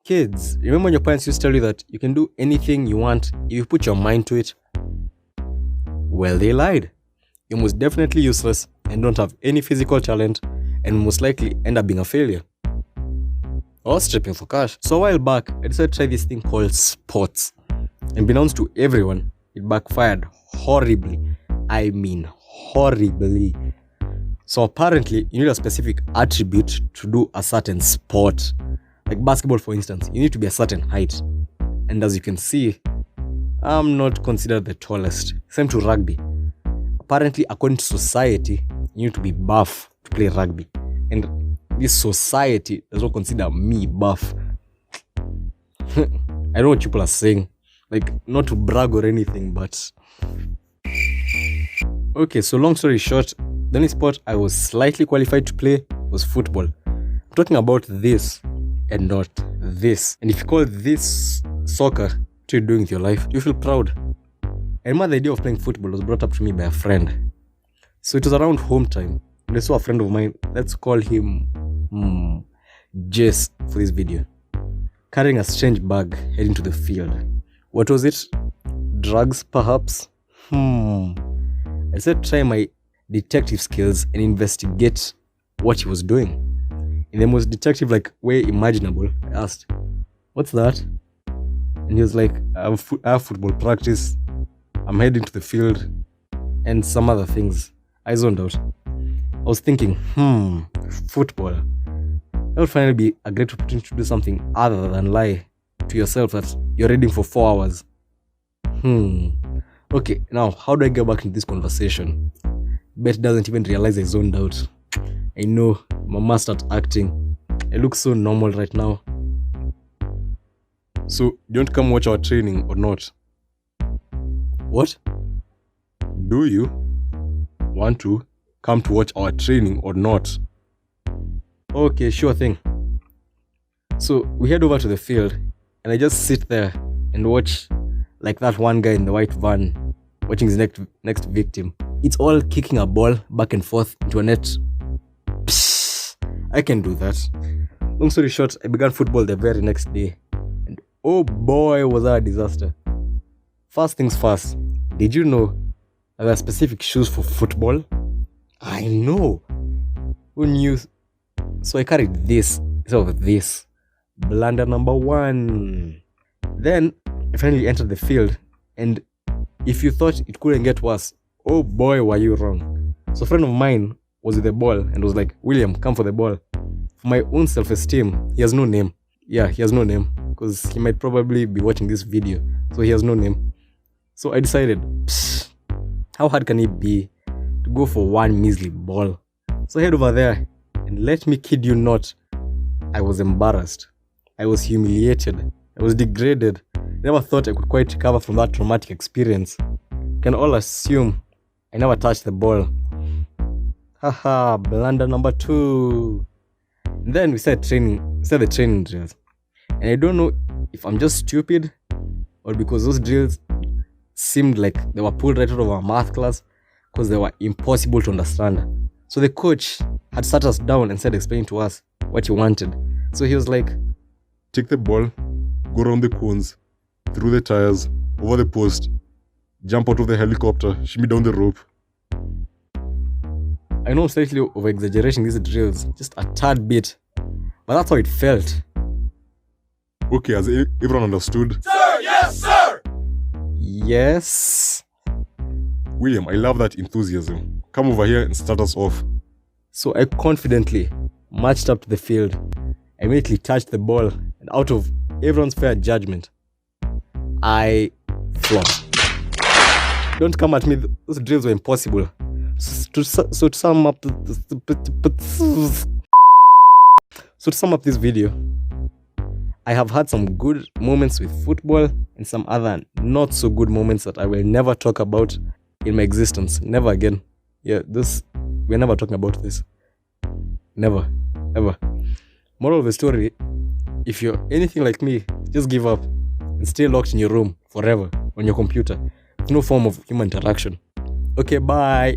Kids, remember when your parents used to tell you that you can do anything you want if you put your mind to it? Well, they lied. You're most definitely useless and don't have any physical talent and most likely end up being a failure. Or stripping for cash. So a while back, I decided to try this thing called sports. And beknownst to everyone, it backfired horribly. I mean horribly. So apparently, you need a specific attribute to do a certain sport. Like basketball, for instance, you need to be a certain height. And as you can see, I'm not considered the tallest. Same to rugby. Apparently, according to society, you need to be buff to play rugby. And this society does not consider me buff. I don't know what people are saying. Like, not to brag or anything, but... Okay, so long story short, the only sport I was slightly qualified to play was football. I'm talking about this and not this. And if you call this soccer, what you're doing with your life, you feel proud. I remember the idea of playing football was brought up to me by a friend. So it was around home time. And I saw a friend of mine, let's call him Jess for this video, carrying a strange bag heading to the field. What was it? Drugs, perhaps? I said try my detective skills and investigate what he was doing. In the most detective-like way imaginable, I asked, "What's that?" And he was like, I have football practice, I'm heading to the field, and some other things. I zoned out. I was thinking, football. That would finally be a great opportunity to do something other than lie to yourself that you're reading for 4 hours. Okay, now how do I get back into this conversation? Bet doesn't even realize I zoned out. I know, mama start acting. I look so normal right now. So, don't come watch our training or not? What? Do you want to come to watch our training or not? Okay, sure thing. So, we head over to the field and I just sit there and watch like that one guy in the white van watching his next victim. It's all kicking a ball back and forth into a net. Psst, I can do that. Long story short, I began football the very next day. And oh boy, was that a disaster. First things first, did you know that there are specific shoes for football? I know. Who knew? So I carried this instead of this. Blunder number 1. Then I finally entered the field, and if you thought it couldn't get worse, oh boy, were you wrong. So a friend of mine was with the ball and was like, "William, come for the ball." For my own self-esteem, he has no name. Yeah, he has no name because he might probably be watching this video, so he has no name. So I decided, how hard can it be to go for one measly ball? So I head over there, and let me kid you not, I was embarrassed. I was humiliated. I was degraded. Never thought I could quite recover from that traumatic experience. Can all assume I never touched the ball. Haha, blunder number 2. And then we started the training drills. And I don't know if I'm just stupid or because those drills seemed like they were pulled right out of our math class because they were impossible to understand. So the coach had sat us down and started explaining to us what he wanted. So he was like, "Take the ball, go around the cones, through the tires, over the post, jump out of the helicopter, shimmy down the rope." I know I'm slightly over-exaggerating these drills, just a tad bit, but that's how it felt. Okay, has everyone understood? Sir, yes, sir! Yes. William, I love that enthusiasm. Come over here and start us off. So I confidently marched up to the field. I immediately touched the ball, and out of everyone's fair judgment, I flopped. Don't come at me, those drills were impossible. So to sum up this video, I have had some good moments with football and some other not so good moments that I will never talk about in my existence. Never again. Yeah, we're never talking about this. Never, ever. Moral of the story, if you're anything like me, just give up and stay locked in your room forever on your computer with no form of human interaction. Okay, bye.